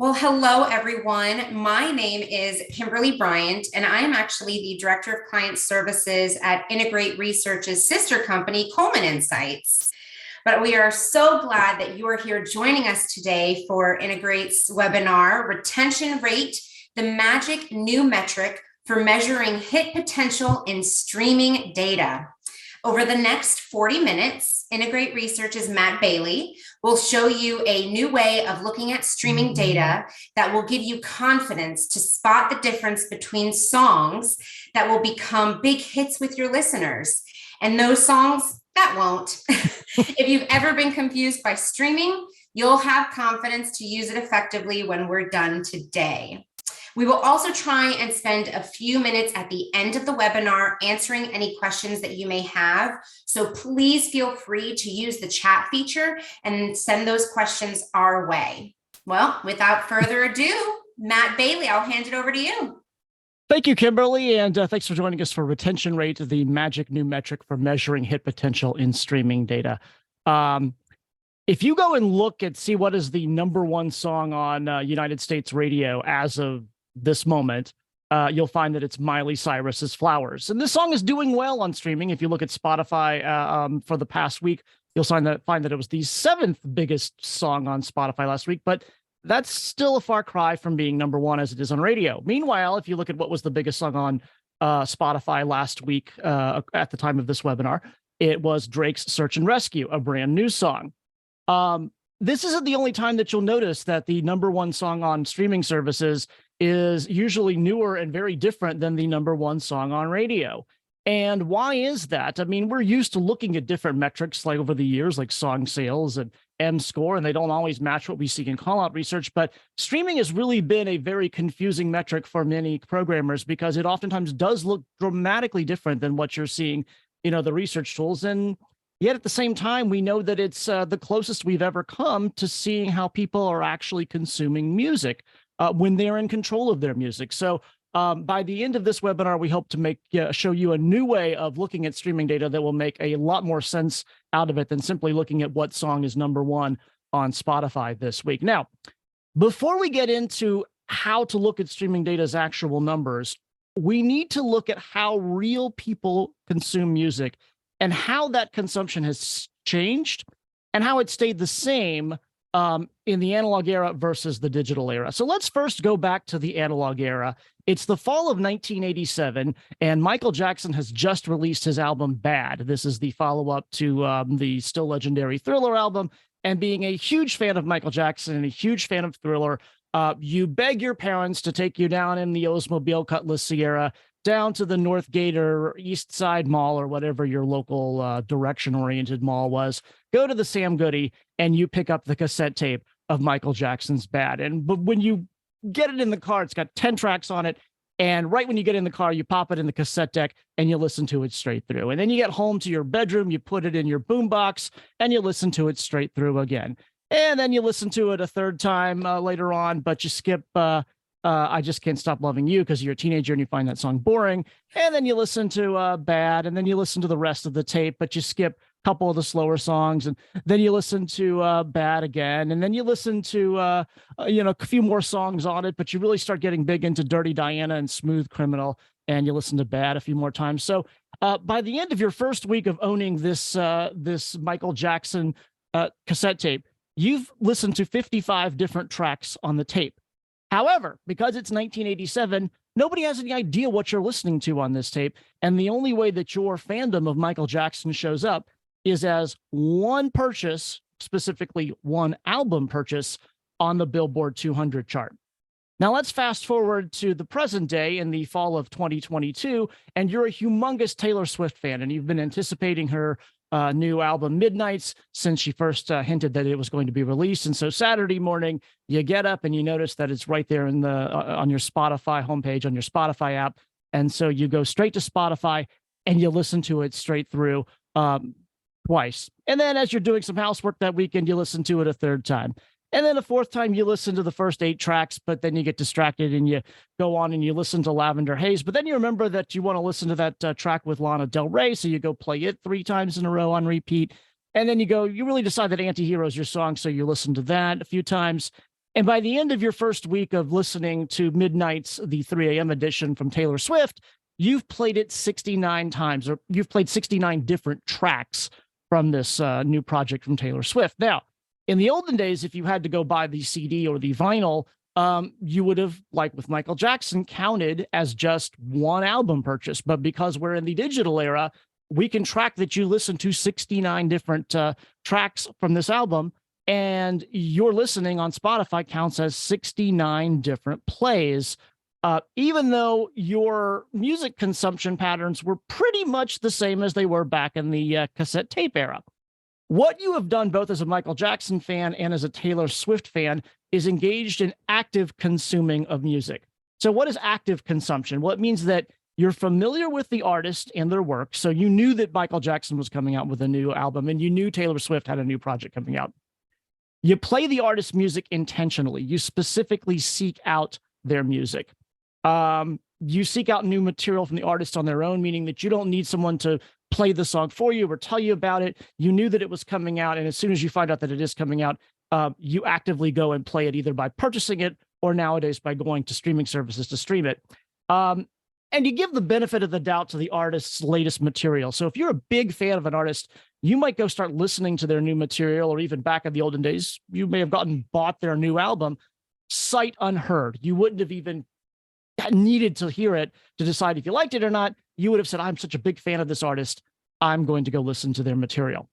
Well, hello, everyone. My name is Kimberly Bryant, and I am actually the Director of Client Services at Integrate Research's sister company, Coleman Insights. But we are so glad that you are here joining us today for Integrate's webinar, Retention Rate, the Magic New Metric for Measuring Hit Potential in Streaming Data. Over the next 40 minutes, Integrate Research's Matt Bailey will show you a new way of looking at streaming data that will give you confidence to spot the difference between songs that will become big hits with your listeners and those songs that won't. If you've ever been confused by streaming, you'll have confidence to use it effectively when we're done today. We will also try and spend a few minutes at the end of the webinar answering any questions that you may have. So please feel free to use the chat feature and send those questions our way. Well, without further ado, Matt Bailey, I'll hand it over to you. Thank you, Kimberly, and thanks for joining us for Retention Rate, the magic new metric for measuring hit potential in streaming data. If you go and look and see what is the #1 song on United States radio as of this moment, you'll find that it's Miley Cyrus's Flowers. And this song is doing well on streaming. If you look at Spotify for the past week, you'll find that it was the 7th biggest song on Spotify last week, but that's still a far cry from being #1 as it is on radio. Meanwhile, if you look at what was the biggest song on Spotify last week at the time of this webinar, it was Drake's Search and Rescue, a brand new song. This isn't the only time that you'll notice that the #1 song on streaming services is usually newer and very different than the #1 song on radio. And why is that? I mean, we're used to looking at different metrics like over the years, like song sales and M-score, and they don't always match what we see in call-out research. But streaming has really been a very confusing metric for many programmers because it oftentimes does look dramatically different than what you're seeing, the research tools. And yet at the same time, we know that it's the closest we've ever come to seeing how people are actually consuming music when they're in control of their music. So by the end of this webinar, we hope to show you a new way of looking at streaming data that will make a lot more sense out of it than simply looking at what song is #1 on Spotify this week. Now, before we get into how to look at streaming data's actual numbers, we need to look at how real people consume music and how that consumption has changed and how it stayed the same in the analog era versus the digital era. So let's first go back to the analog era. It's the fall of 1987, and Michael Jackson has just released his album Bad. This is the follow-up to the still legendary Thriller album. And being a huge fan of Michael Jackson and a huge fan of Thriller, you beg your parents to take you down in the Oldsmobile Cutlass Sierra down to the North Gate or East Side Mall or whatever your local direction-oriented mall was. Go to the Sam Goody and you pick up the cassette tape of Michael Jackson's Bad. But when you get it in the car, it's got 10 tracks on it. And right when you get in the car, you pop it in the cassette deck and you listen to it straight through. And then you get home to your bedroom, you put it in your boombox and you listen to it straight through again. And then you listen to it a third time later on, but you skip I Just Can't Stop Loving You because you're a teenager and you find that song boring. And then you listen to Bad, and then you listen to the rest of the tape, but you skip a couple of the slower songs. And then you listen to Bad again. And then you listen to, a few more songs on it, but you really start getting big into Dirty Diana and Smooth Criminal. And you listen to Bad a few more times. So by the end of your first week of owning this Michael Jackson cassette tape, you've listened to 55 different tracks on the tape. However, because it's 1987, nobody has any idea what you're listening to on this tape. And the only way that your fandom of Michael Jackson shows up is as one purchase, specifically one album purchase on the Billboard 200 chart. Now let's fast forward to the present day in the fall of 2022, and you're a humongous Taylor Swift fan, and you've been anticipating her new album Midnights since she first hinted that it was going to be released. And so Saturday morning, you get up and you notice that it's right there in on your Spotify homepage, on your Spotify app. And so you go straight to Spotify and you listen to it straight through twice. And then as you're doing some housework that weekend, you listen to it a third time. And then a fourth time you listen to the first 8 tracks, but then you get distracted and you go on and you listen to Lavender Haze. But then you remember that you want to listen to that track with Lana Del Rey. So you go play it 3 times in a row on repeat. And then you really decide that Anti-Hero is your song. So you listen to that a few times. And by the end of your first week of listening to Midnight's The 3 a.m. edition from Taylor Swift, you've played it 69 times, or you've played 69 different tracks from this new project from Taylor Swift. Now, in the olden days, if you had to go buy the CD or the vinyl, you would have, like with Michael Jackson, counted as just one album purchase. But because we're in the digital era, we can track that you listened to 69 different tracks from this album, and your listening on Spotify counts as 69 different plays, even though your music consumption patterns were pretty much the same as they were back in the cassette tape era. What you have done, both as a Michael Jackson fan and as a Taylor Swift fan, is engaged in active consuming of music. So what is active consumption? Well, it means that you're familiar with the artist and their work. So you knew that Michael Jackson was coming out with a new album, and you knew Taylor Swift had a new project coming out. You play the artist's music intentionally. You specifically seek out their music. You seek out new material from the artist on their own, meaning that you don't need someone to play the song for you or tell you about it. You knew that it was coming out, and as soon as you find out that it is coming out, you actively go and play it, either by purchasing it or nowadays by going to streaming services to stream it. And you give the benefit of the doubt to the artist's latest material. So if you're a big fan of an artist, you might go start listening to their new material, or even back in the olden days, you may have bought their new album sight unheard. You wouldn't have even needed to hear it to decide if you liked it or not. You would have said, I'm such a big fan of this artist, I'm going to go listen to their material.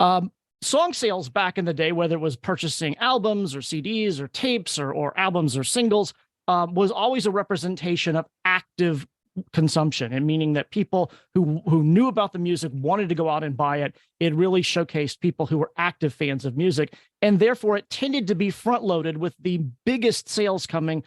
Song sales back in the day, whether it was purchasing albums or CDs or tapes or albums or singles, was always a representation of active consumption, and meaning that people who knew about the music wanted to go out and buy it. It really showcased people who were active fans of music, and therefore it tended to be front loaded with the biggest sales coming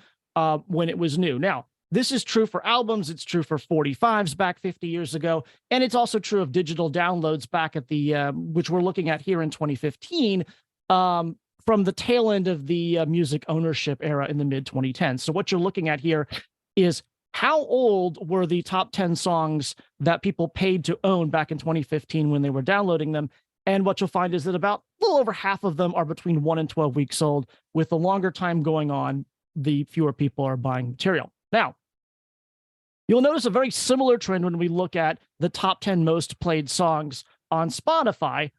when it was new. Now, this is true for albums. It's true for 45s back 50 years ago. And it's also true of digital downloads back at the, which we're looking at here in 2015, from the tail end of the music ownership era in the mid 2010s. So what you're looking at here is how old were the top 10 songs that people paid to own back in 2015 when they were downloading them. And what you'll find is that about a little over half of them are between 1 and 12 weeks old. With the longer time going on, the fewer people are buying material. Now, you'll notice a very similar trend when we look at the top 10 most played songs on Spotify,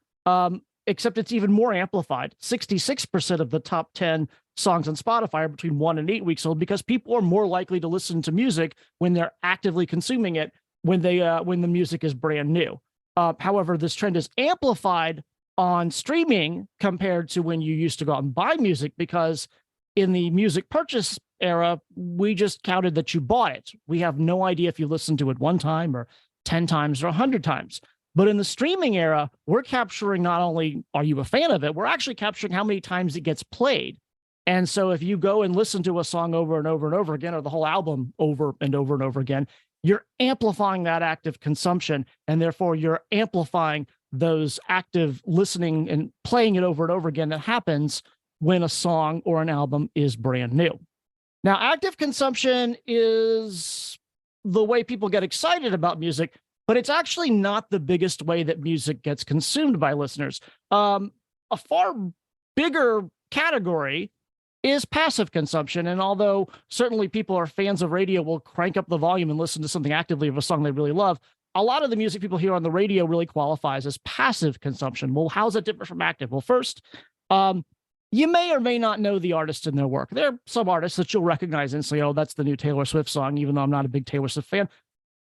except it's even more amplified. 66% of the top 10 songs on Spotify are between 1 and 8 weeks old, because people are more likely to listen to music when they're actively consuming it, when the music is brand new. However, this trend is amplified on streaming compared to when you used to go out and buy music, because in the music purchase era, we just counted that you bought it. We have no idea if you listened to it 1 time or 10 times or 100 times. But in the streaming era, we're capturing not only are you a fan of it, we're actually capturing how many times it gets played. And so if you go and listen to a song over and over and over again, or the whole album over and over and over again, you're amplifying that active consumption, and therefore you're amplifying those active listening and playing it over and over again that happens when a song or an album is brand new. Now, active consumption is the way people get excited about music, but it's actually not the biggest way that music gets consumed by listeners. A far bigger category is passive consumption. And although certainly people are fans of radio, will crank up the volume and listen to something actively of a song they really love, a lot of the music people hear on the radio really qualifies as passive consumption. Well, how's it different from active? Well, first, you may or may not know the artist and their work. There are some artists that you'll recognize and say, oh, that's the new Taylor Swift song, even though I'm not a big Taylor Swift fan.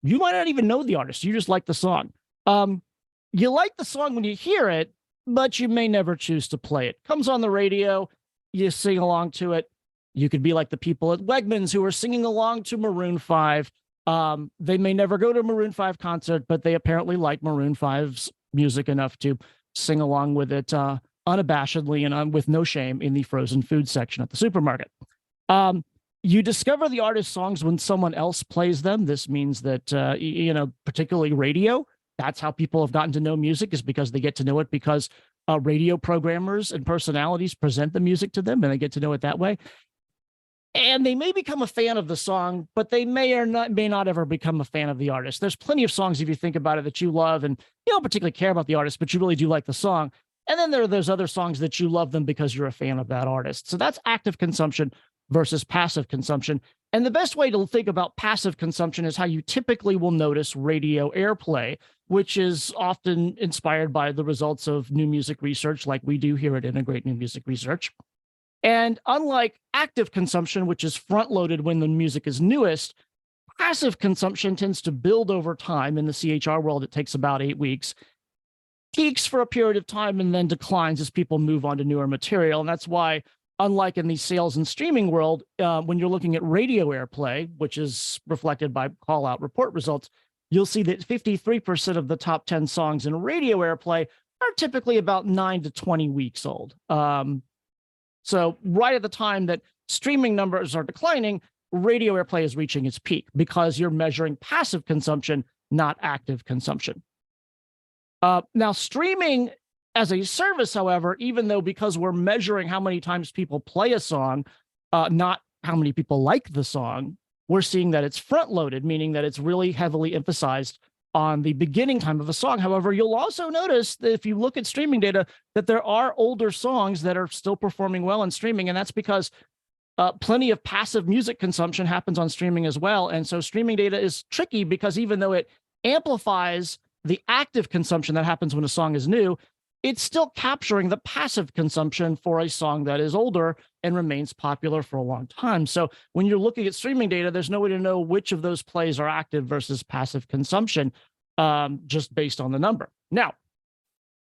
You might not even know the artist. You just like the song. You like the song when you hear it, but you may never choose to play it. Comes on the radio, you sing along to it. You could be like the people at Wegmans who are singing along to Maroon 5. They may never go to a Maroon 5 concert, but they apparently like Maroon 5's music enough to sing along with it unabashedly and with no shame in the frozen food section at the supermarket. You discover the artist's songs when someone else plays them. This means that, particularly radio, that's how people have gotten to know music, is because they get to know it because radio programmers and personalities present the music to them, and they get to know it that way. And they may become a fan of the song, but they may not ever become a fan of the artist. There's plenty of songs, if you think about it, that you love and you don't particularly care about the artist, but you really do like the song. And then there are those other songs that you love them because you're a fan of that artist. So that's active consumption versus passive consumption. And the best way to think about passive consumption is how you typically will notice radio airplay, which is often inspired by the results of new music research, like we do here at Integrate New Music Research. And unlike active consumption, which is front loaded when the music is newest, passive consumption tends to build over time. In the CHR world, it takes about 8 weeks, peaks for a period of time, and then declines as people move on to newer material. And that's why, unlike in the sales and streaming world, when you're looking at radio airplay, which is reflected by call out report results, you'll see that 53% of the top 10 songs in radio airplay are typically about 9 to 20 weeks old. So right at the time that streaming numbers are declining, radio airplay is reaching its peak because you're measuring passive consumption, not active consumption. Now, streaming as a service, however, even though because we're measuring how many times people play a song, not how many people like the song, we're seeing that it's front loaded, meaning that it's really heavily emphasized on the beginning time of a song. However, you'll also notice that if you look at streaming data, that there are older songs that are still performing well in streaming. And that's because plenty of passive music consumption happens on streaming as well. And so streaming data is tricky because even though it amplifies the active consumption that happens when a song is new, it's still capturing the passive consumption for a song that is older and remains popular for a long time. So when you're looking at streaming data, there's no way to know which of those plays are active versus passive consumption, just based on the number. Now,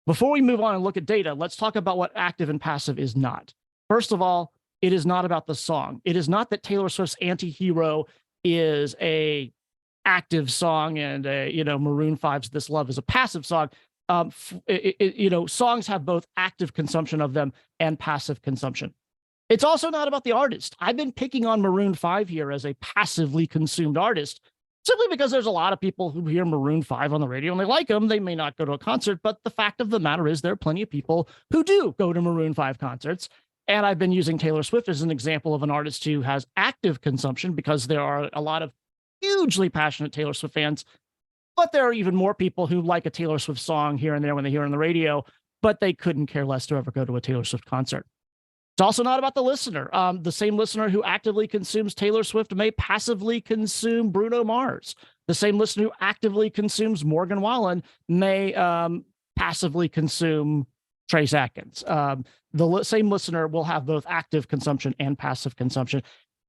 before we move on and look at data, let's talk about what active and passive is not. First of all, it is not about the song. It is not that Taylor Swift's Anti-Hero is a active song and Maroon 5's This Love is a passive song. Songs have both active consumption of them and passive consumption. It's also not about the artist. I've been picking on Maroon 5 here as a passively consumed artist, simply because there's a lot of people who hear Maroon 5 on the radio and they like them. They may not go to a concert, but the fact of the matter is there are plenty of people who do go to Maroon 5 concerts. And I've been using Taylor Swift as an example of an artist who has active consumption because there are a lot of hugely passionate Taylor Swift fans, but there are even more people who like a Taylor Swift song here and there when they hear it on the radio, but they couldn't care less to ever go to a Taylor Swift concert. It's also not about the listener. The same listener who actively consumes Taylor Swift may passively consume Bruno Mars. The same listener who actively consumes Morgan Wallen may passively consume Trace Atkins. The same listener will have both active consumption and passive consumption.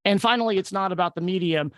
And finally, it's not about the medium.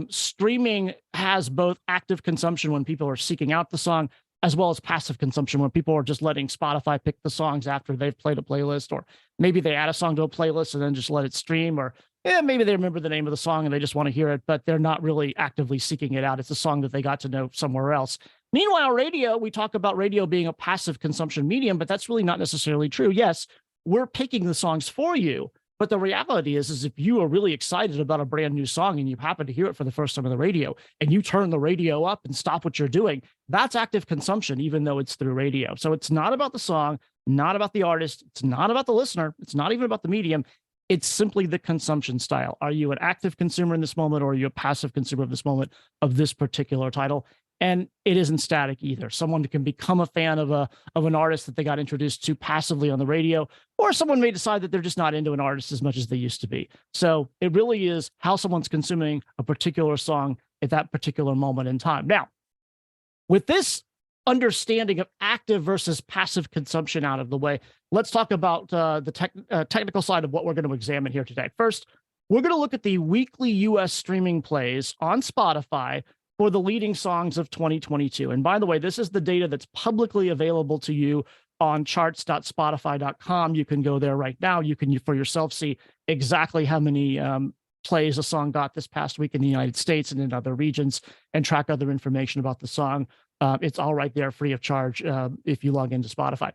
Streaming has both active consumption when people are seeking out the song, as well as passive consumption when people are just letting Spotify pick the songs after they've played a playlist, or maybe they add a song to a playlist and then just let it stream, or maybe they remember the name of the song and they just want to hear it, but they're not really actively seeking it out. It's a song that they got to know somewhere else. Meanwhile, radio, we talk about radio being a passive consumption medium, but that's really not necessarily true. Yes, we're picking the songs for you, but the reality is if you are really excited about a brand new song and you happen to hear it for the first time on the radio and you turn the radio up and stop what you're doing, that's active consumption, even though it's through radio. So it's not about the song, not about the artist. It's not about the listener. It's not even about the medium. It's simply the consumption style. Are you an active consumer in this moment, or are you a passive consumer of this moment of this particular title? And it isn't static either. Someone can become a fan of an artist that they got introduced to passively on the radio, or someone may decide that they're just not into an artist as much as they used to be. So it really is how someone's consuming a particular song at that particular moment in time. Now, with this understanding of active versus passive consumption out of the way, let's talk about the technical side of what we're going to examine here today. First, we're going to look at the weekly US streaming plays on Spotify for the leading songs of 2022. And by the way, this is the data that's publicly available to you on charts.spotify.com. You can go there right now. You can for yourself see exactly how many plays a song got this past week in the United States and in other regions, and track other information about the song. It's all right there free of charge if you log into Spotify.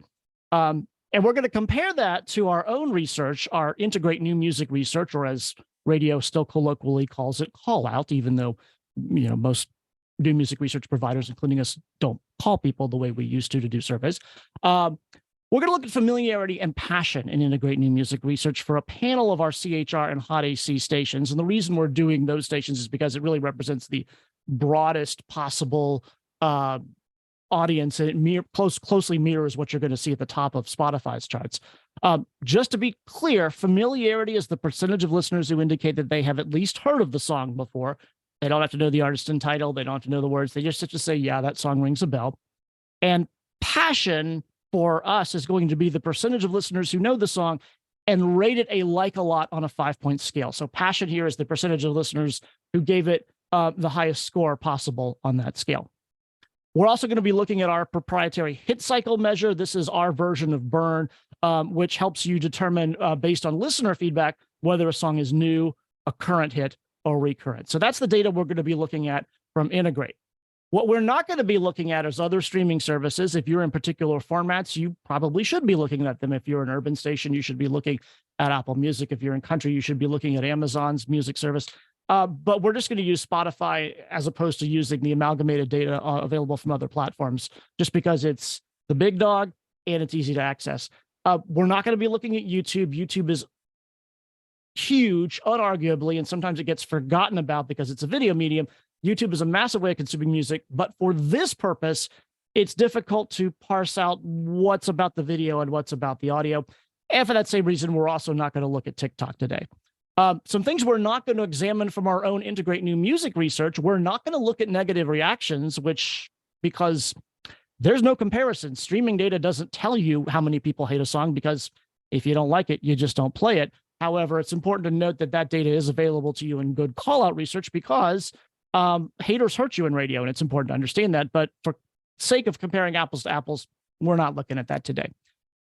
And we're going to compare that to our own research, our Integrate New Music Research, or as radio still colloquially calls it, call out, even though most new music research providers, including us, don't call people the way we used to do surveys. We're going to look at familiarity and passion in Integrate New Music Research for a panel of our CHR and Hot AC stations. And the reason we're doing those stations is because it really represents the broadest possible audience, and it closely mirrors what you're going to see at the top of Spotify's charts. Just to be clear, familiarity is the percentage of listeners who indicate that they have at least heard of the song before. They don't have to know the artist and title. They don't have to know the words. They just have to say, yeah, that song rings a bell. And passion for us is going to be the percentage of listeners who know the song and rate it a lot on a 5-point scale. So passion here is the percentage of listeners who gave it the highest score possible on that scale. We're also going to be looking at our proprietary hit cycle measure. This is our version of Burn, which helps you determine, based on listener feedback, whether a song is new, a current hit, or recurrent. So that's the data we're going to be looking at from Integrate. What we're not going to be looking at is other streaming services. If you're in particular formats, you probably should be looking at them. If you're an urban station, you should be looking at Apple Music. If you're in country, you should be looking at Amazon's music service. But we're just going to use Spotify as opposed to using the amalgamated data available from other platforms, just because it's the big dog and it's easy to access. We're not going to be looking at YouTube. YouTube is huge, unarguably, and sometimes it gets forgotten about because it's a video medium. YouTube is a massive way of consuming music, but for this purpose, it's difficult to parse out what's about the video and what's about the audio. And for that same reason, we're also not going to look at TikTok today. Some things we're not going to examine from our own Integrate New Music research. We're not going to look at negative reactions, because there's no comparison. Streaming data doesn't tell you how many people hate a song, because if you don't like it, you just don't play it. However, it's important to note that that data is available to you in good call-out research, because haters hurt you in radio, and it's important to understand that. But for sake of comparing apples to apples, we're not looking at that today.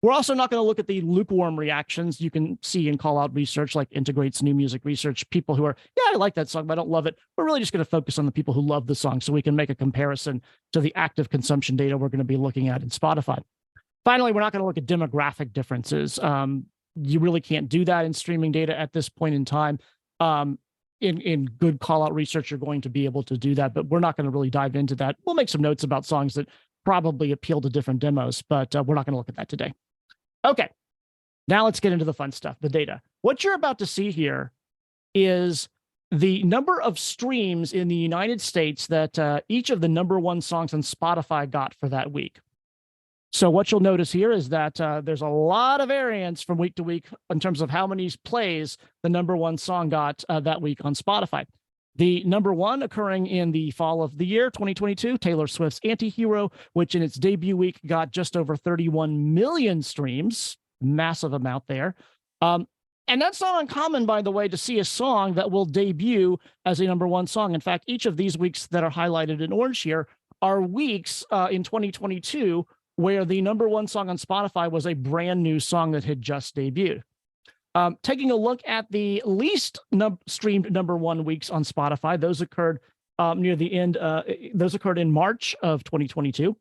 We're also not going to look at the lukewarm reactions you can see in call-out research, like Integrate's new music research. People who are, yeah, I like that song, but I don't love it. We're really just going to focus on the people who love the song, so we can make a comparison to the active consumption data we're going to be looking at in Spotify. Finally, we're not going to look at demographic differences. You really can't do that in streaming data at this point in time. In good call-out research, you're going to be able to do that, but we're not going to really dive into that. We'll make some notes about songs that probably appeal to different demos, but we're not going to look at that today. Okay, now let's get into the fun stuff, the data. What you're about to see here is the number of streams in the United States that each of the #1 songs on Spotify got for that week. So what you'll notice here is that there's a lot of variance from week to week in terms of how many plays the #1 song got that week on Spotify. The #1 occurring in the fall of the year, 2022, Taylor Swift's Anti-Hero, which in its debut week got just over 31 million streams, massive amount there. And that's not uncommon, by the way, to see a song that will debut as a #1 song. In fact, each of these weeks that are highlighted in orange here are weeks in 2022 where the #1 song on Spotify was a brand new song that had just debuted. Taking a look at the least streamed #1 weeks on Spotify, those occurred near the end. Those occurred in March of 2022.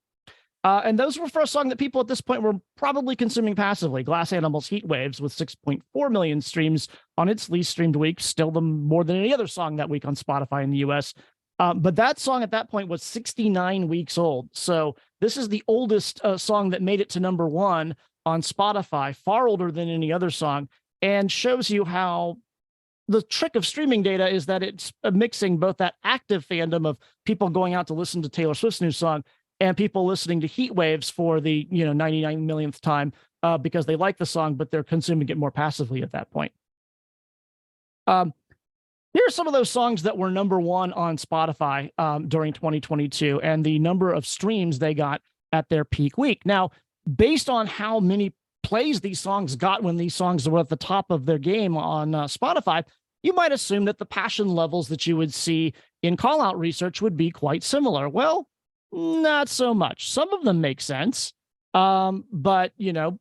And those were for a song that people at this point were probably consuming passively. Glass Animals' Heat Waves with 6.4 million streams on its least streamed week, still more than any other song that week on Spotify in the US. But that song at that point was 69 weeks old. So this is the oldest song that made it to #1 on Spotify, far older than any other song, and shows you how the trick of streaming data is that it's mixing both that active fandom of people going out to listen to Taylor Swift's new song and people listening to Heat Waves for the 99 millionth time because they like the song, but they're consuming it more passively at that point. Here are some of those songs that were #1 on Spotify during 2022 and the number of streams they got at their peak week. Now, based on how many plays these songs got when these songs were at the top of their game on Spotify, you might assume that the passion levels that you would see in call-out research would be quite similar. Well, not so much. Some of them make sense. But,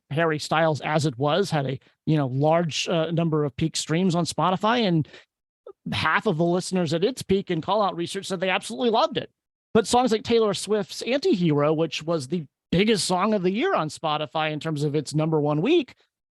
Harry Styles, As It Was, had a, large number of peak streams on Spotify, and half of the listeners at its peak in call-out research said they absolutely loved it. But songs like Taylor Swift's Anti-Hero, which was the biggest song of the year on Spotify in terms of its #1 week,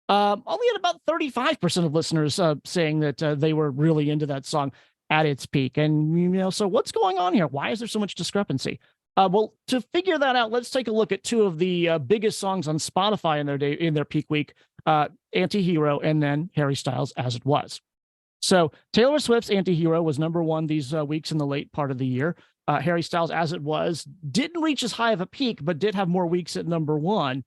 only had about 35% of listeners saying that they were really into that song at its peak. And, so what's going on here? Why is there so much discrepancy? Well, to figure that out, let's take a look at two of the biggest songs on Spotify in their peak week, Anti-Hero and then Harry Styles' As It Was. So Taylor Swift's Anti-Hero was #1 these weeks in the late part of the year. Harry Styles, As It Was, didn't reach as high of a peak, but did have more weeks at number one.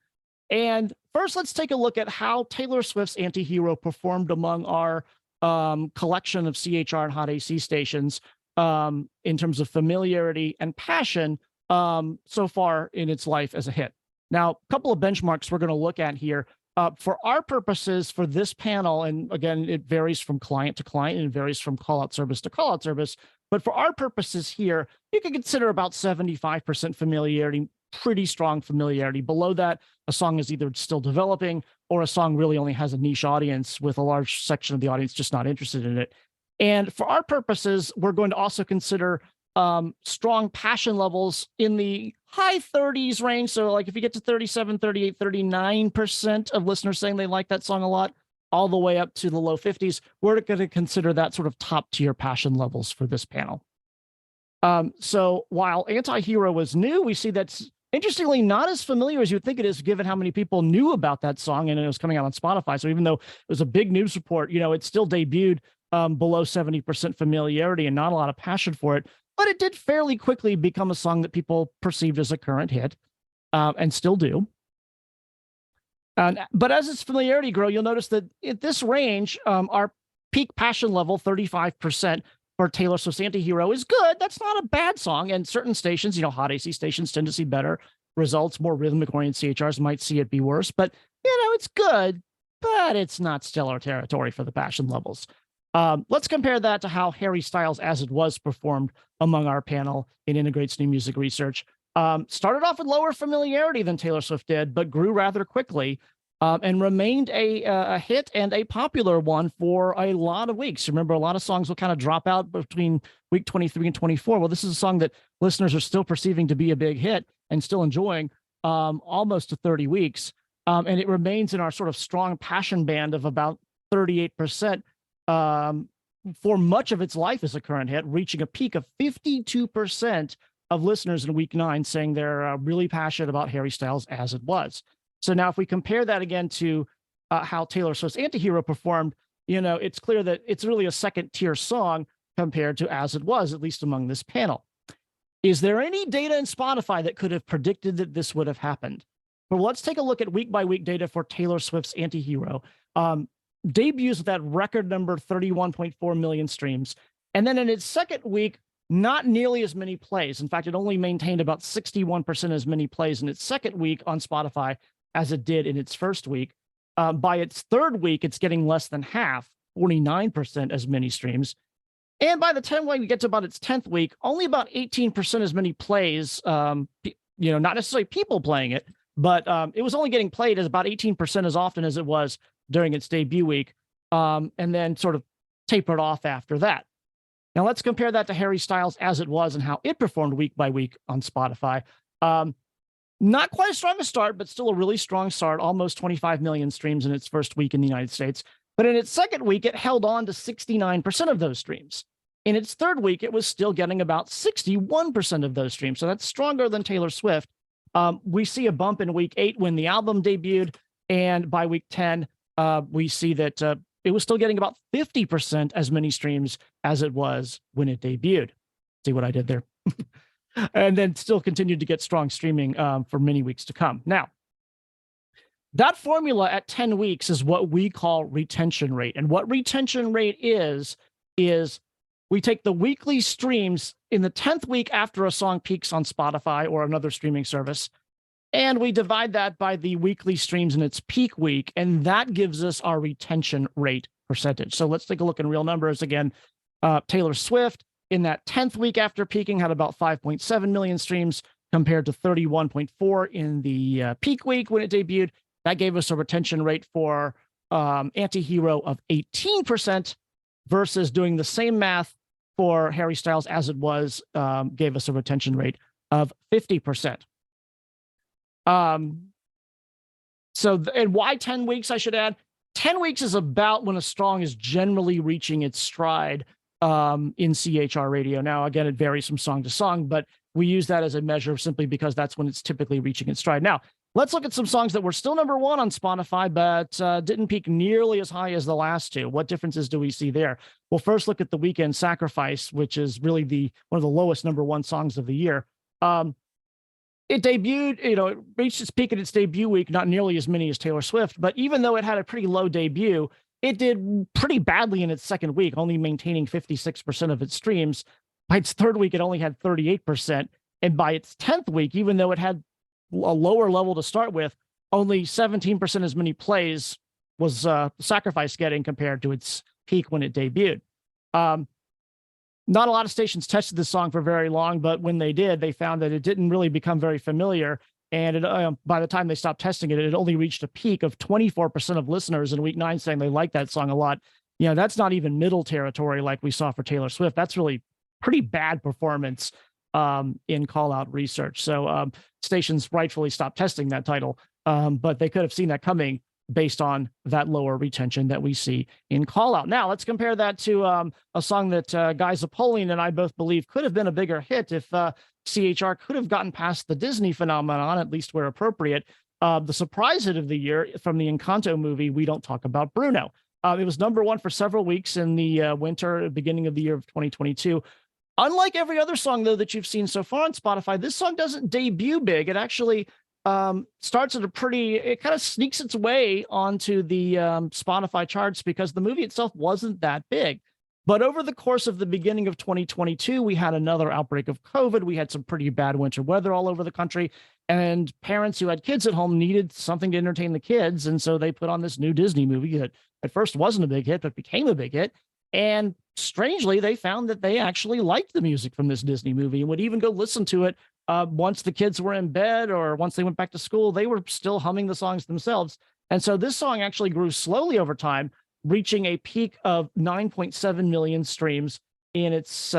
And first, let's take a look at how Taylor Swift's Anti-Hero performed among our collection of CHR and Hot AC stations in terms of familiarity and passion so far in its life as a hit. Now, a couple of benchmarks we're going to look at here. For our purposes for this panel, and again, it varies from client to client and it varies from call-out service to call-out service, but for our purposes here, you can consider about 75% familiarity, pretty strong familiarity. Below that, a song is either still developing or a song really only has a niche audience with a large section of the audience just not interested in it. And for our purposes, we're going to also consider strong passion levels in the high 30s range. So like if you get to 37, 38, 39% of listeners saying they like that song a lot, all the way up to the low 50s, we're going to consider that sort of top tier passion levels for this panel. So while Anti-Hero was new, we see that's interestingly not as familiar as you'd think it is, given how many people knew about that song and it was coming out on Spotify. So even though it was a big news report, you know, it still debuted below 70% familiarity and not a lot of passion for it. But it did fairly quickly become a song that people perceived as a current hit and still do. But as its familiarity grows, you'll notice that at this range, our peak passion level, 35% for Taylor Swift's Anti-Hero, is good. That's not a bad song. And certain stations, you know, hot AC stations tend to see better results. More rhythmic-oriented CHRs might see it be worse. But, you know, it's good, but it's not stellar territory for the passion levels. Let's compare that to how Harry Styles' As It Was performed among our panel in Integrate's New Music Research. Started off with lower familiarity than Taylor Swift did, but grew rather quickly and remained a hit and a popular one for a lot of weeks. Remember, a lot of songs will kind of drop out between week 23 and 24. Well, this is a song that listeners are still perceiving to be a big hit and still enjoying almost to 30 weeks. And it remains in our sort of strong passion band of about 38%. For much of its life as a current hit, reaching a peak of 52% of listeners in week 9 saying they're really passionate about Harry Styles' As It Was. So now if we compare that again to how Taylor Swift's Anti-Hero performed, you know, it's clear that it's really a second tier song compared to As It Was, at least among this panel. Is there any data in Spotify that could have predicted that this would have happened? Well, let's take a look at week by week data for Taylor Swift's Anti-Hero. Debuts with that record number 31.4 million streams. And then in its second week, not nearly as many plays. In fact, it only maintained about 61% as many plays in its second week on Spotify as it did in its first week. By its third week, it's getting less than half, 49% as many streams. And by the time we get to about its 10th week, only about 18% as many plays, you know, not necessarily people playing it, but it was only getting played as about 18% as often as it was during its debut week, and then sort of tapered off after that. Now let's compare that to Harry Styles' As It Was and how it performed week by week on Spotify. Not quite as strong a start, but still a really strong start, almost 25 million streams in its first week in the United States. But in its second week, it held on to 69% of those streams. In its third week, it was still getting about 61% of those streams. So that's stronger than Taylor Swift. We see a bump in week 8 when the album debuted, and by week 10, we see that it was still getting about 50% as many streams as it was when it debuted. See what I did there? And then still continued to get strong streaming for many weeks to come. Now, that formula at 10 weeks is what we call retention rate. And what retention rate is we take the weekly streams in the 10th week after a song peaks on Spotify or another streaming service, and we divide that by the weekly streams in its peak week, and that gives us our retention rate percentage. So let's take a look in real numbers again. Taylor Swift in that 10th week after peaking had about 5.7 million streams compared to 31.4 in the peak week when it debuted. That gave us a retention rate for Anti-Hero of 18% versus doing the same math for Harry Styles' As It Was gave us a retention rate of 50%. And why 10 weeks, I should add? 10 weeks is about when a song is generally reaching its stride in CHR radio. Now, again, it varies from song to song, but we use that as a measure simply because that's when it's typically reaching its stride. Now, let's look at some songs that were still number one on Spotify, but didn't peak nearly as high as the last two. What differences do we see there? Well, first look at The Weeknd Sacrifice, which is really one of the lowest number one songs of the year. It debuted, it reached its peak at its debut week, not nearly as many as Taylor Swift, but even though it had a pretty low debut, it did pretty badly in its second week, only maintaining 56% of its streams. By its third week, it only had 38%. And by its 10th week, even though it had a lower level to start with, only 17% as many plays was Sacrifice getting compared to its peak when it debuted. Not a lot of stations tested this song for very long, but when they did, they found that it didn't really become very familiar. And by the time they stopped testing it, it only reached a peak of 24% of listeners in week 9 saying they like that song a lot. That's not even middle territory like we saw for Taylor Swift. That's really pretty bad performance in call out research. So stations rightfully stopped testing that title, but they could have seen that coming based on that lower retention that we see in call out. Now let's compare that to a song that Guy Zappolin and I both believe could have been a bigger hit if CHR could have gotten past the Disney phenomenon, at least where appropriate. The surprise hit of the year from the Encanto movie, We Don't Talk About Bruno. It was number one for several weeks in the beginning of the year of 2022. Unlike every other song, though, that you've seen so far on Spotify, this song doesn't debut big. It actually starts at it kind of sneaks its way onto the Spotify charts because the movie itself wasn't that big. But over the course of the beginning of 2022, we had another outbreak of COVID. We had some pretty bad winter weather all over the country, and parents who had kids at home needed something to entertain the kids. And so they put on this new Disney movie that at first wasn't a big hit, but became a big hit. And strangely, they found that they actually liked the music from this Disney movie and would even go listen to it once the kids were in bed or once they went back to school. They were still humming the songs themselves. And so this song actually grew slowly over time, reaching a peak of 9.7 million streams in its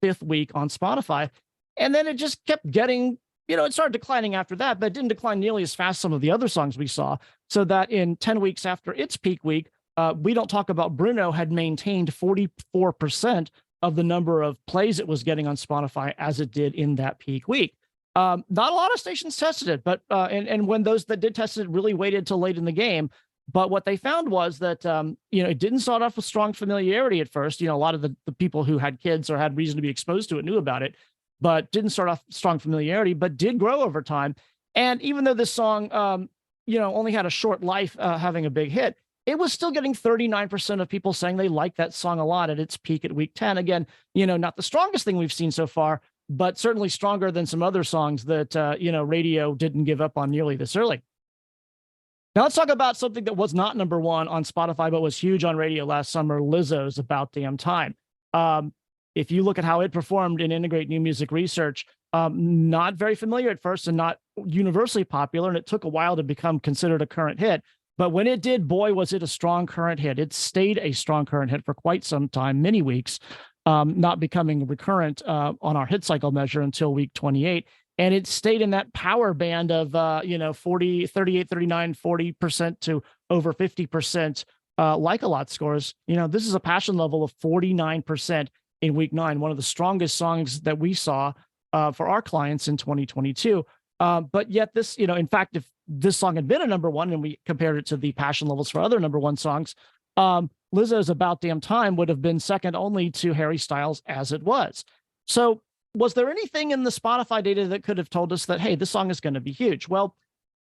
fifth week on Spotify. And then it just kept getting, it started declining after that, but it didn't decline nearly as fast as some of the other songs we saw. So that in 10 weeks after its peak week, We Don't Talk About Bruno had maintained 44% of the number of plays it was getting on Spotify as it did in that peak week. Not a lot of stations tested it, but and when those that did test it really waited till late in the game. But what they found was that it didn't start off with strong familiarity at first. A lot of the people who had kids or had reason to be exposed to it knew about it, but didn't start off strong familiarity, but did grow over time. And even though this song only had a short life having a big hit, it was still getting 39% of people saying they like that song a lot at its peak at week 10. Again, not the strongest thing we've seen so far, but certainly stronger than some other songs that, radio didn't give up on nearly this early. Now let's talk about something that was not number one on Spotify, but was huge on radio last summer, Lizzo's About Damn Time. If you look at how it performed in Integrate New Music Research, not very familiar at first and not universally popular, and it took a while to become considered a current hit. But when it did, boy, was it a strong current hit. It stayed a strong current hit for quite some time, many weeks, not becoming recurrent on our hit cycle measure until week 28. And it stayed in that power band of, 40, 38, 39, 40% to over 50% like-a-lot scores. This is a passion level of 49% in week 9, one of the strongest songs that we saw for our clients in 2022. But yet this, in fact, if this song had been a number one and we compared it to the passion levels for other number one songs, Lizzo's About Damn Time would have been second only to Harry Styles as it was. So was there anything in the Spotify data that could have told us that, hey, this song is going to be huge? Well,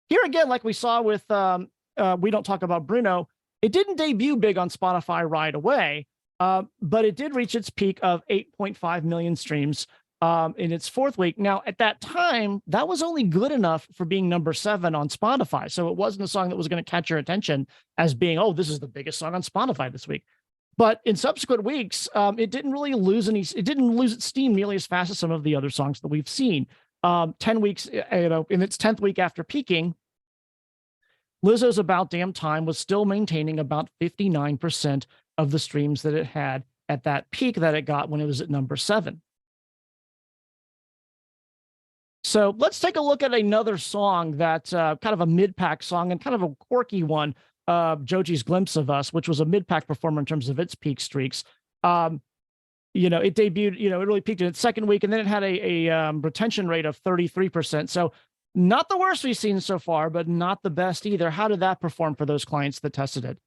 here again, like we saw with We Don't Talk About Bruno, it didn't debut big on Spotify right away, but it did reach its peak of 8.5 million streams in its fourth week. Now, at that time, that was only good enough for being number 7 on Spotify. So it wasn't a song that was going to catch your attention as being, oh, this is the biggest song on Spotify this week. But in subsequent weeks, it didn't really lose it didn't lose its steam nearly as fast as some of the other songs that we've seen. 10 weeks, in its 10th week after peaking, Lizzo's About Damn Time was still maintaining about 59% of the streams that it had at that peak that it got when it was at number 7. So let's take a look at another song that's kind of a mid-pack song and kind of a quirky one, Joji's Glimpse of Us, which was a mid-pack performer in terms of its peak streaks. It debuted, it really peaked in its second week, and then it had a retention rate of 33%. So Not the worst we've seen so far, but not the best either. How did that perform for those clients that tested it?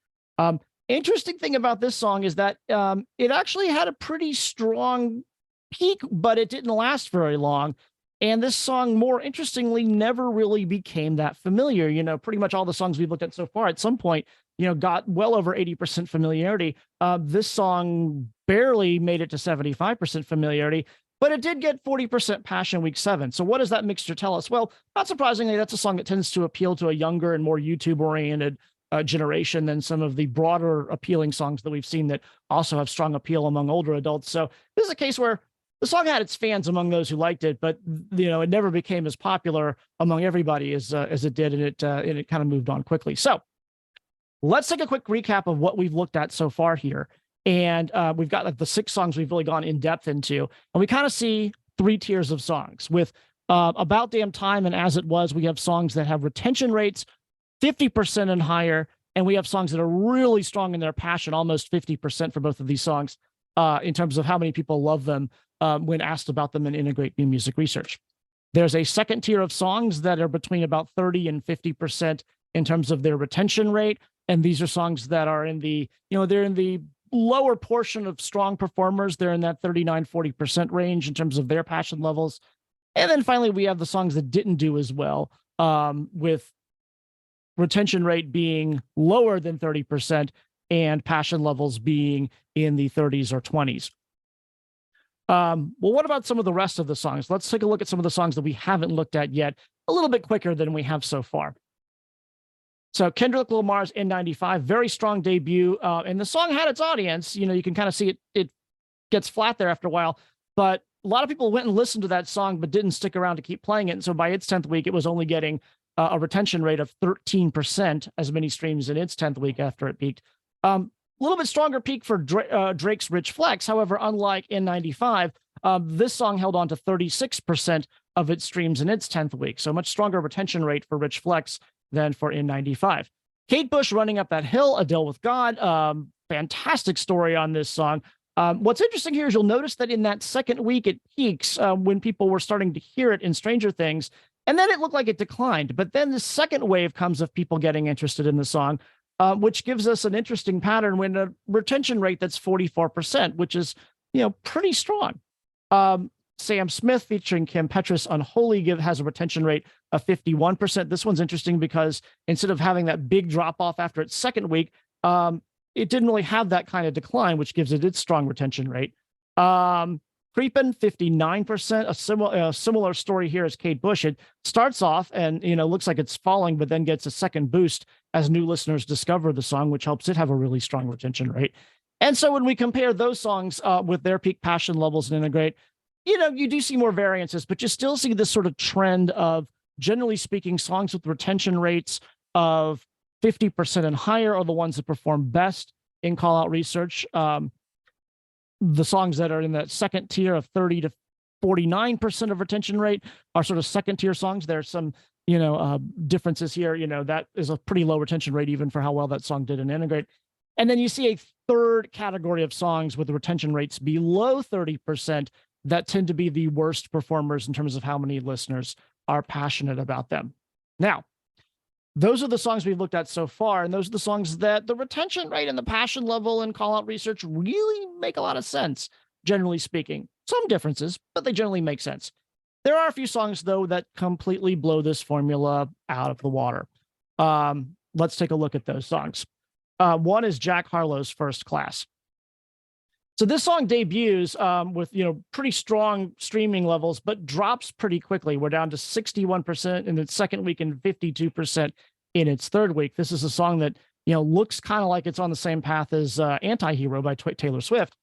Interesting thing about this song is that it actually had a pretty strong peak, but it didn't last very long. And this song, more interestingly, never really became that familiar. You know, pretty much all the songs we've looked at so far at some point, you know, got well over 80% familiarity. This song barely made it to 75% familiarity, but it did get 40% passion week 7. So what does that mixture tell us? Well, not surprisingly, that's a song that tends to appeal to a younger and more YouTube-oriented generation than some of the broader appealing songs that we've seen that also have strong appeal among older adults. So this is a case where the song had its fans among those who liked it, but you know, it never became as popular among everybody as it did, and it kind of moved on quickly. So let's take a quick recap of what we've looked at so far here. And we've got like the 6 songs we've really gone in depth into, and we kind of see 3 tiers of songs. With About Damn Time and As It Was, we have songs that have retention rates 50% and higher, and we have songs that are really strong in their passion, almost 50% for both of these songs in terms of how many people love them when asked about them in Integrate New Music Research. There's a second tier of songs that are between about 30 and 50% in terms of their retention rate. And these are songs that are in the, you know, they're in the lower portion of strong performers. They're in that 39, 40% range in terms of their passion levels. And then finally, we have the songs that didn't do as well, with retention rate being lower than 30% and passion levels being in the 30s or 20s. Well, what about some of the rest of the songs? Let's take a look at some of the songs that we haven't looked at yet, a little bit quicker than we have so far. So Kendrick Lamar's N95, very strong debut. And the song had its audience. You know, you can kind of see it gets flat there after a while, but a lot of people went and listened to that song, but didn't stick around to keep playing it. And so by its 10th week, it was only getting a retention rate of 13%, as many streams in its 10th week after it peaked. A little bit stronger peak for Drake's Rich Flex. However, unlike N95, this song held on to 36% of its streams in its 10th week. So much stronger retention rate for Rich Flex than for N95. Kate Bush, Running Up That Hill, Adele with God. Fantastic story on this song. What's interesting here is you'll notice that in that second week, it peaks when people were starting to hear it in Stranger Things. And then it looked like it declined. But then the second wave comes of people getting interested in the song, which gives us an interesting pattern when a retention rate that's 44%, which is, you know, pretty strong. Sam Smith featuring Kim Petras, Unholy, has a retention rate of 51%. This one's interesting because instead of having that big drop off after its second week, it didn't really have that kind of decline, which gives it its strong retention rate. Creepin', 59%, a similar story here as Kate Bush. It starts off and, you know, looks like it's falling, but then gets a second boost as new listeners discover the song, which helps it have a really strong retention rate. And so when we compare those songs with their peak passion levels and Integrate, you know, you do see more variances, but you still see this sort of trend of, generally speaking, songs with retention rates of 50% and higher are the ones that perform best in call-out research. The songs that are in that second tier of 30 to 49% of retention rate are sort of second tier songs. There's some, you know, differences here. You know, that is a pretty low retention rate even for how well that song did in Integrate. And then you see a third category of songs with retention rates below 30% that tend to be the worst performers in terms of how many listeners are passionate about them. Now, those are the songs we've looked at so far, and those are the songs that the retention rate and the passion level in call-out research really make a lot of sense, generally speaking. Some differences, but they generally make sense. There are a few songs, though, that completely blow this formula out of the water. Let's take a look at those songs. One is Jack Harlow's First Class. So this song debuts with, you know, pretty strong streaming levels, but drops pretty quickly. We're down to 61% in its second week and 52% in its third week. This is a song that, you know, looks kind of like it's on the same path as Anti-Hero by Taylor Swift.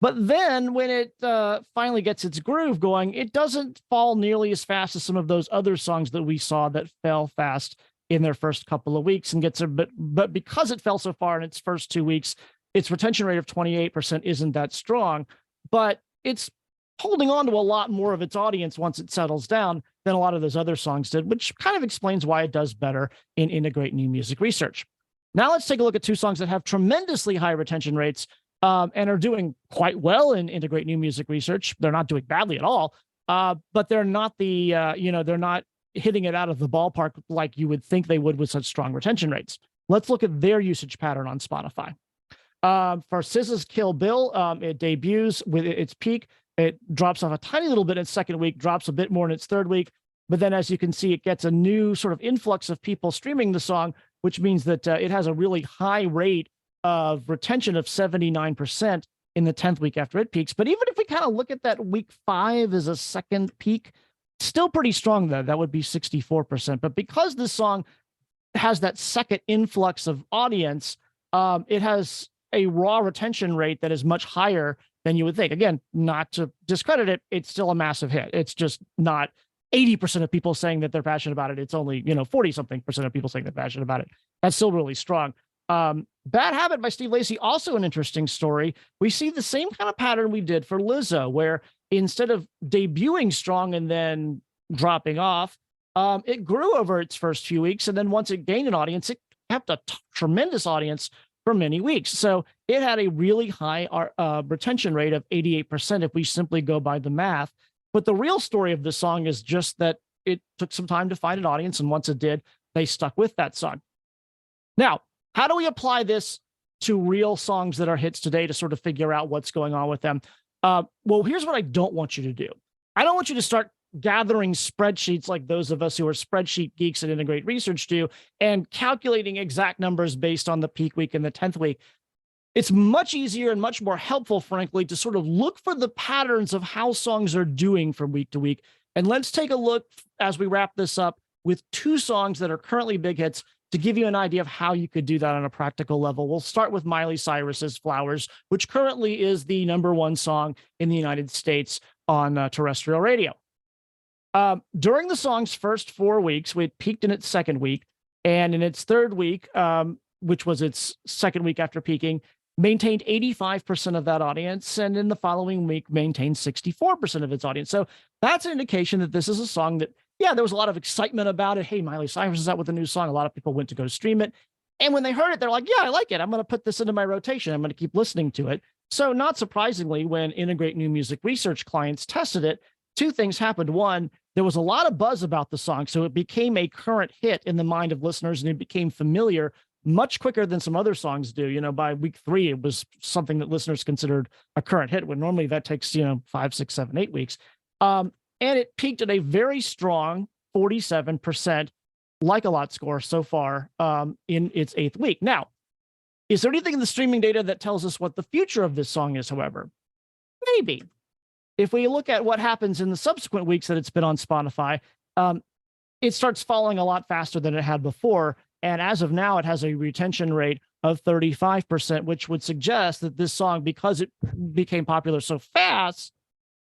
But then when it finally gets its groove going, it doesn't fall nearly as fast as some of those other songs that we saw that fell fast in their first couple of weeks and gets a bit, but because it fell so far in its first 2 weeks, its retention rate of 28% isn't that strong, but it's holding on to a lot more of its audience once it settles down than a lot of those other songs did, which kind of explains why it does better in Integrate New Music Research. Now let's take a look at 2 songs that have tremendously high retention rates and are doing quite well in Integrate New Music Research. They're not doing badly at all, but they're not the, you know, they're not hitting it out of the ballpark like you would think they would with such strong retention rates. Let's look at their usage pattern on Spotify. For SZA's Kill Bill, it debuts with its peak. It drops off a tiny little bit in its second week, drops a bit more in its third week. But then, as you can see, it gets a new sort of influx of people streaming the song, which means that it has a really high rate of retention of 79% in the 10th week after it peaks. But even if we kind of look at that week 5 as a second peak, still pretty strong, though. That would be 64%. But because this song has that second influx of audience, it has a raw retention rate that is much higher than you would think. Again, not to discredit it, it's still a massive hit. It's just not 80% of people saying that they're passionate about it. It's only, 40 something percent of people saying they're passionate about it. That's still really strong. Bad Habit by Steve Lacy, also an interesting story. We see the same kind of pattern we did for Lizzo, where instead of debuting strong and then dropping off, it grew over its first few weeks. And then once it gained an audience, it kept a tremendous audience for many weeks. So it had a really high retention rate of 88% if we simply go by the math. But the real story of this song is just that it took some time to find an audience. And once it did, they stuck with that song. Now, how do we apply this to real songs that are hits today to sort of figure out what's going on with them? Well, here's what I don't want you to do. I don't want you to start gathering spreadsheets like those of us who are spreadsheet geeks at Integrate Research do and calculating exact numbers based on the peak week and the 10th week. It's much easier and much more helpful, frankly, to sort of look for the patterns of how songs are doing from week to week. And let's take a look as we wrap this up with 2 songs that are currently big hits to give you an idea of how you could do that on a practical level. We'll start with Miley Cyrus's Flowers, which currently is the #1 song in the United States on terrestrial radio. During the song's first 4 weeks, it peaked in its second week, and in its third week, which was its second week after peaking, maintained 85% of that audience, and in the following week maintained 64% of its audience. So that's an indication that this is a song that, yeah, there was a lot of excitement about it. Hey, Miley Cyrus is out with a new song. A lot of people went to go stream it. And when they heard it, they're like, yeah, I like it. I'm going to put this into my rotation. I'm going to keep listening to it. So not surprisingly, when Integrate New Music Research clients tested it, 2 things happened. One, there was a lot of buzz about the song, so it became a current hit in the mind of listeners, and it became familiar much quicker than some other songs do. By week 3, it was something that listeners considered a current hit, when normally that takes, 5, 6, 7, 8 weeks. And it peaked at a very strong 47% like-a-lot score so far in its 8th week. Now, is there anything in the streaming data that tells us what the future of this song is, however? Maybe. If we look at what happens in the subsequent weeks that it's been on Spotify, it starts falling a lot faster than it had before. And as of now, it has a retention rate of 35%, which would suggest that this song, because it became popular so fast,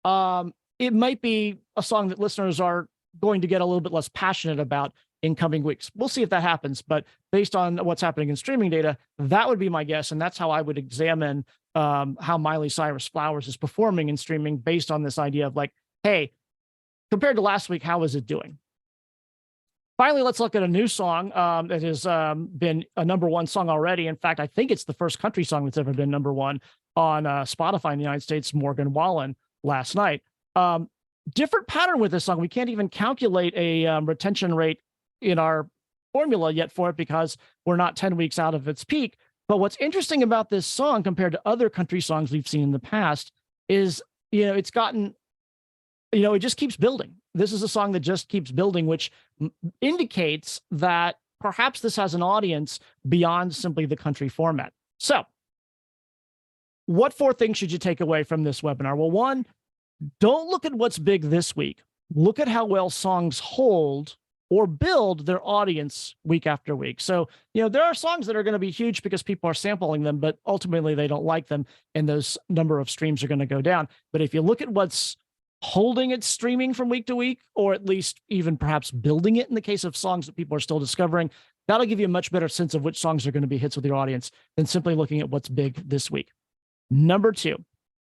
it might be a song that listeners are going to get a little bit less passionate about in coming weeks. We'll see if that happens. But based on what's happening in streaming data, that would be my guess. And that's how I would examine how Miley Cyrus Flowers is performing in streaming, based on this idea of like, hey, compared to last week, how is it doing? Finally, let's look at a new song that has been a #1 song already. In fact, I think it's the first country song that's ever been #1 on Spotify in the United States, Morgan Wallen, last night. Different pattern with this song. We can't even calculate a retention rate in our formula yet for it, because we're not 10 weeks out of its peak. But what's interesting about this song compared to other country songs we've seen in the past is, it's gotten, it just keeps building. This is a song that just keeps building, which indicates that perhaps this has an audience beyond simply the country format. So what 4 things should you take away from this webinar? Well, 1, don't look at what's big this week. Look at how well songs hold or build their audience week after week. So, there are songs that are going to be huge because people are sampling them, but ultimately they don't like them, and those number of streams are going to go down. But if you look at what's holding its streaming from week to week, or at least even perhaps building it in the case of songs that people are still discovering, that'll give you a much better sense of which songs are going to be hits with your audience than simply looking at what's big this week. Number 2,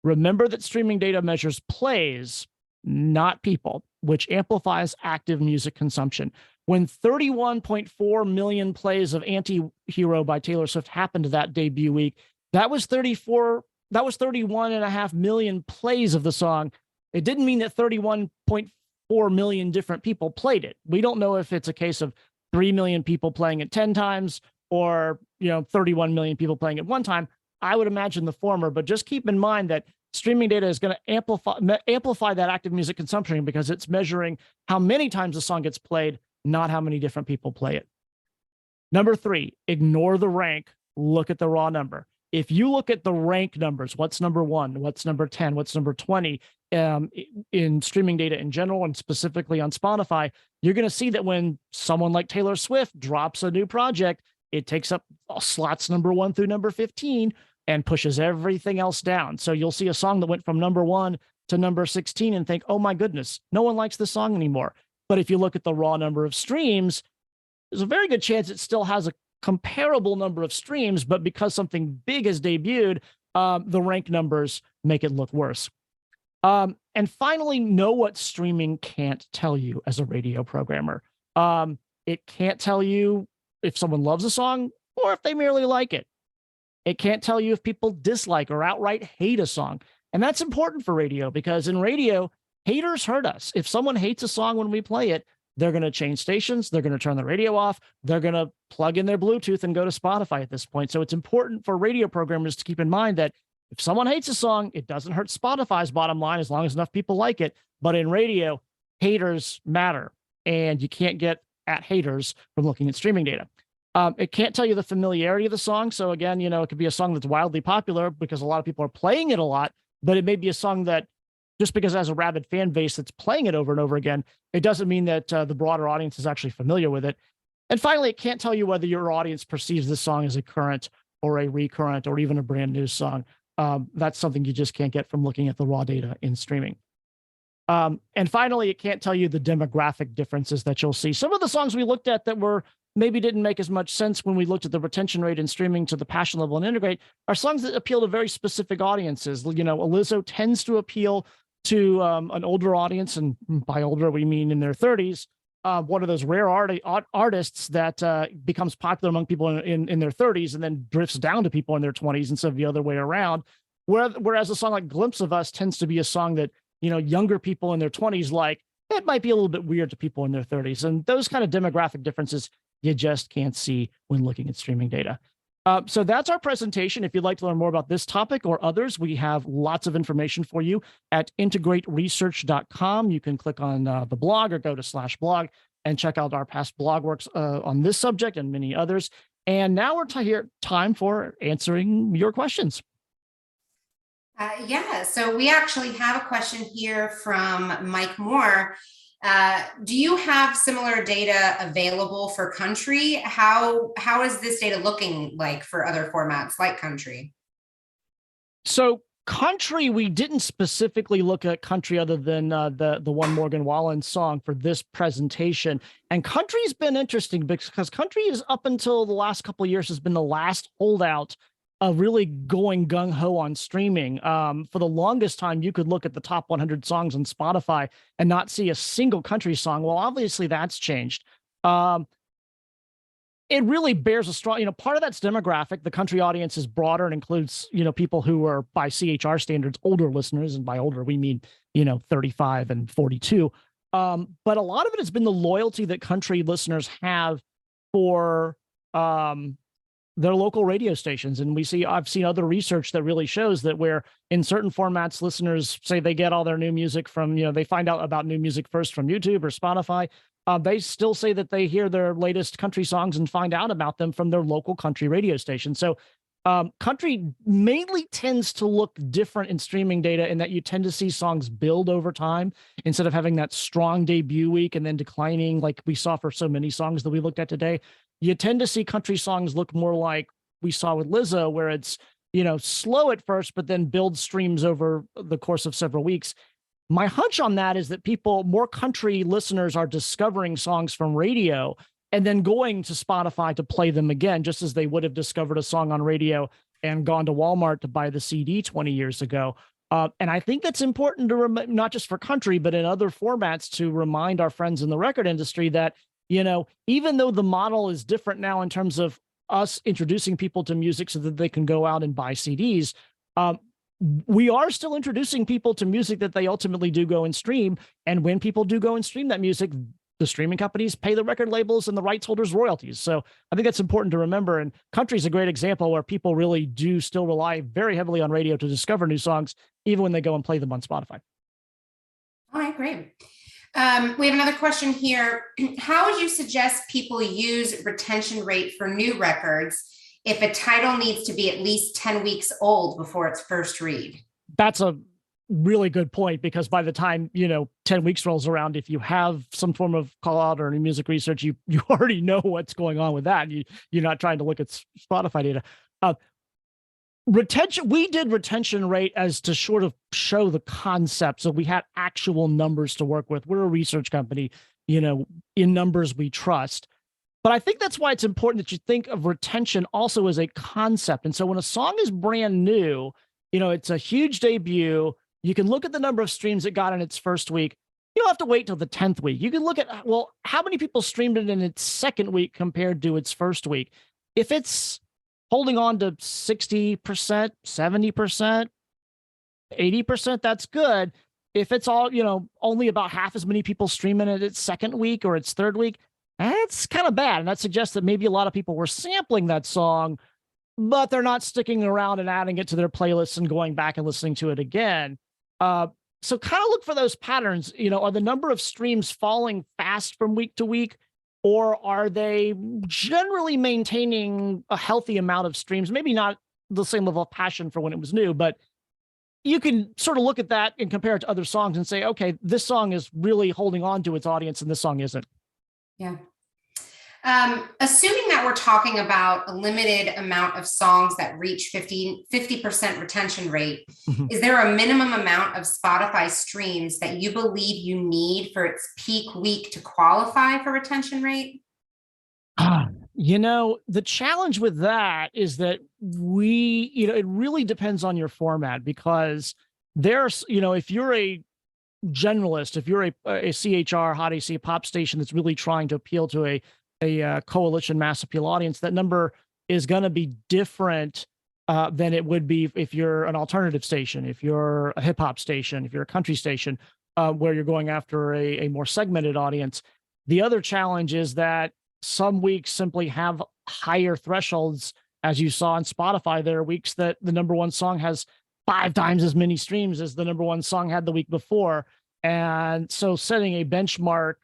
remember that streaming data measures plays, not people, which amplifies active music consumption. When 31.4 million plays of Anti-Hero by Taylor Swift happened that debut week, that was 31.5 million plays of the song. It didn't mean that 31.4 4 million different people played it. We don't know if it's a case of 3 million people playing it 10 times or, 31 million people playing it one time. I would imagine the former, but just keep in mind that streaming data is going to amplify that active music consumption because it's measuring how many times a song gets played, not how many different people play it. Number 3, ignore the rank, look at the raw number. If you look at the rank numbers, what's number 1, what's number 10, what's number 20 in streaming data in general and specifically on Spotify, you're going to see that when someone like Taylor Swift drops a new project, it takes up slots number 1 through number 15 and pushes everything else down. So you'll see a song that went from number 1 to number 16 and think, oh my goodness, no one likes this song anymore. But if you look at the raw number of streams, there's a very good chance it still has a comparable number of streams, but because something big has debuted, the rank numbers make it look worse. And finally, know what streaming can't tell you as a radio programmer. It can't tell you if someone loves a song or if they merely like it. It can't tell you if people dislike or outright hate a song. And that's important for radio because in radio, haters hurt us. If someone hates a song when we play it, they're going to change stations. They're going to turn the radio off. They're going to plug in their Bluetooth and go to Spotify at this point. So it's important for radio programmers to keep in mind that if someone hates a song, it doesn't hurt Spotify's bottom line as long as enough people like it. But in radio, haters matter. And you can't get at haters from looking at streaming data. It can't tell you the familiarity of the song. So again, it could be a song that's wildly popular because a lot of people are playing it a lot, but it may be a song that just because it has a rabid fan base that's playing it over and over again, it doesn't mean that the broader audience is actually familiar with it. And finally, it can't tell you whether your audience perceives this song as a current or a recurrent or even a brand new song. That's something you just can't get from looking at the raw data in streaming. And finally, it can't tell you the demographic differences that you'll see. Some of the songs we looked at that maybe didn't make as much sense when we looked at the retention rate in streaming to the passion level and integrate are songs that appeal to very specific audiences. Lizzo tends to appeal to an older audience, and by older we mean in their 30s. One of those rare artists that becomes popular among people in their 30s and then drifts down to people in their 20s instead of the other way around. Whereas a song like Glimpse of Us tends to be a song that younger people in their 20s like. It might be a little bit weird to people in their 30s, and those kind of demographic differences you just can't see when looking at streaming data. So that's our presentation. If you'd like to learn more about this topic or others, we have lots of information for you at integrateresearch.com. You can click on the blog or go to /blog and check out our past blog works on this subject and many others. And now we're time for answering your questions. So we actually have a question here from Mike Moore. Do you have similar data available for country? How is this data looking like for other formats like country? So country, we didn't specifically look at country other than the one Morgan Wallen song for this presentation. And country's been interesting because country is up until the last couple of years has been the last holdout of really going gung-ho on streaming. For the longest time, you could look at the top 100 songs on Spotify and not see a single country song. Well, obviously that's changed. It really bears a strong, part of that's demographic. The country audience is broader and includes, people who are by CHR standards, older listeners. And by older, we mean, 35 and 42. But a lot of it has been the loyalty that country listeners have for, their local radio stations. And I've seen other research that really shows that where in certain formats, listeners say they get all their new music from, they find out about new music first from YouTube or Spotify. They still say that they hear their latest country songs and find out about them from their local country radio station. So country mainly tends to look different in streaming data in that you tend to see songs build over time instead of having that strong debut week and then declining like we saw for so many songs that we looked at today. You tend to see country songs look more like we saw with Lizzo, where it's, slow at first, but then builds streams over the course of several weeks. My hunch on that is that more country listeners are discovering songs from radio and then going to Spotify to play them again, just as they would have discovered a song on radio and gone to Walmart to buy the CD 20 years ago. And I think that's important to not just for country, but in other formats to remind our friends in the record industry that, even though the model is different now in terms of us introducing people to music so that they can go out and buy CDs, we are still introducing people to music that they ultimately do go and stream. And when people do go and stream that music, the streaming companies pay the record labels and the rights holders royalties. So I think that's important to remember. And country is a great example where people really do still rely very heavily on radio to discover new songs, even when they go and play them on Spotify. All right, great. We have another question here. How would you suggest people use retention rate for new records if a title needs to be at least 10 weeks old before its first read? That's a really good point, because by the time 10 weeks rolls around, if you have some form of call out or any music research, you already know what's going on with that. You're not trying to look at Spotify data. We did retention rate as to sort of show the concept, so we had actual numbers to work with. We're a research company, in numbers we trust. But I think that's why it's important that you think of retention also as a concept. And so when a song is brand new, it's a huge debut. You can look at the number of streams it got in its first week. You don't have to wait till the 10th week. You can look at, well, how many people streamed it in its second week compared to its first week. If it's holding on to 60%, 70%, 80%, that's good. If it's all, only about half as many people streaming it its second week or its third week, that's kind of bad. And that suggests that maybe a lot of people were sampling that song, but they're not sticking around and adding it to their playlists and going back and listening to it again. So kind of look for those patterns. Are the number of streams falling fast from week to week, or are they generally maintaining a healthy amount of streams? Maybe not the same level of passion for when it was new, but you can sort of look at that and compare it to other songs and say, okay, this song is really holding on to its audience and this song isn't. Yeah. Assuming that we're talking about a limited amount of songs that reach 50% retention rate, is there a minimum amount of Spotify streams that you believe you need for its peak week to qualify for retention rate? The challenge with that is that it really depends on your format, because there's, if you're a generalist, if you're a CHR, Hot AC pop station that's really trying to appeal to a coalition mass appeal audience, that number is going to be different than it would be if you're an alternative station, if you're a hip hop station, if you're a country station, where you're going after a more segmented audience. The other challenge is that some weeks simply have higher thresholds. As you saw on Spotify, there are weeks that the number one song has 5 times as many streams as the number one song had the week before. And so setting a benchmark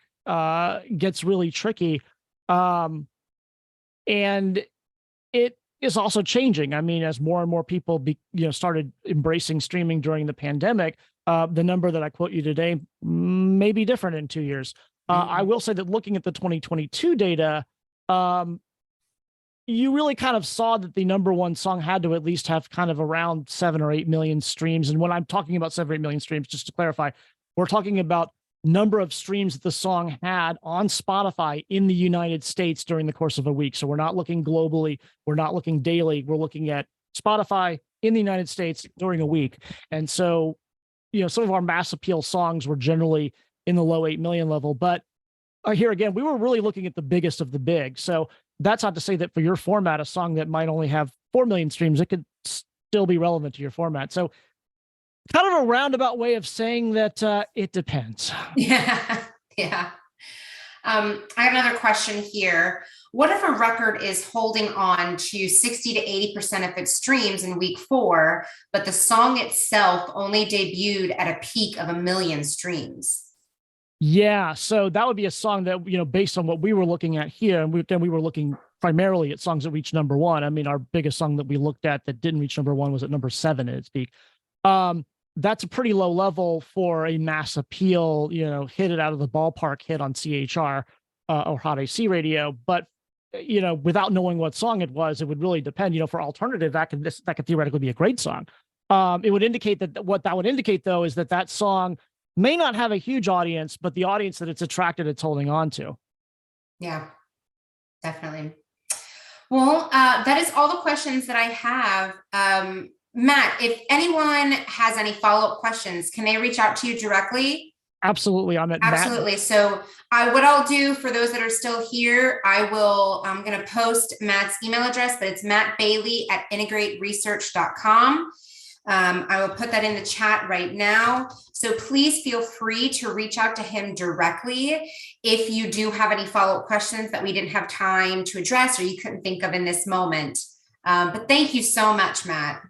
gets really tricky. And it is also changing. I mean, as more and more people started embracing streaming during the pandemic, the number that I quote you today may be different in 2 years. I will say that looking at the 2022 data, you really kind of saw that the number one song had to at least have kind of around 7 or 8 million streams. And when I'm talking about 7 or 8 million streams, just to clarify, we're talking about number of streams that the song had on Spotify in the United States during the course of a week. So we're not looking globally. We're not looking daily. We're looking at Spotify in the United States during a week. And so, some of our mass appeal songs were generally in the low 8 million level. But here again, we were really looking at the biggest of the big. So that's not to say that for your format, a song that might only have 4 million streams, it could still be relevant to your format. So kind of a roundabout way of saying that it depends. Yeah. I have another question here. What if a record is holding on to 60 to 80% of its streams in week 4, but the song itself only debuted at a peak of 1 million streams? Yeah, so that would be a song that, based on what we were looking at here, and we were looking primarily at songs that reached number 1. I mean, our biggest song that we looked at that didn't reach number 1 was at number 7 at its peak. That's a pretty low level for a mass appeal, hit it out of the ballpark hit on CHR or Hot AC radio. But, without knowing what song it was, it would really depend. For alternative, that could theoretically be a great song. It would indicate that what that would indicate, though, is that song may not have a huge audience, but the audience that it's attracted, it's holding on to. Yeah, definitely. Well, that is all the questions that I have. Matt, if anyone has any follow-up questions, can they reach out to you directly? Absolutely. I'm Absolutely. Matt. So what I'll do for those that are still here, I'm going to post Matt's email address, but it's mattbailey@integrateresearch.com. I will put that in the chat right now. So please feel free to reach out to him directly if you do have any follow-up questions that we didn't have time to address or you couldn't think of in this moment. But thank you so much, Matt.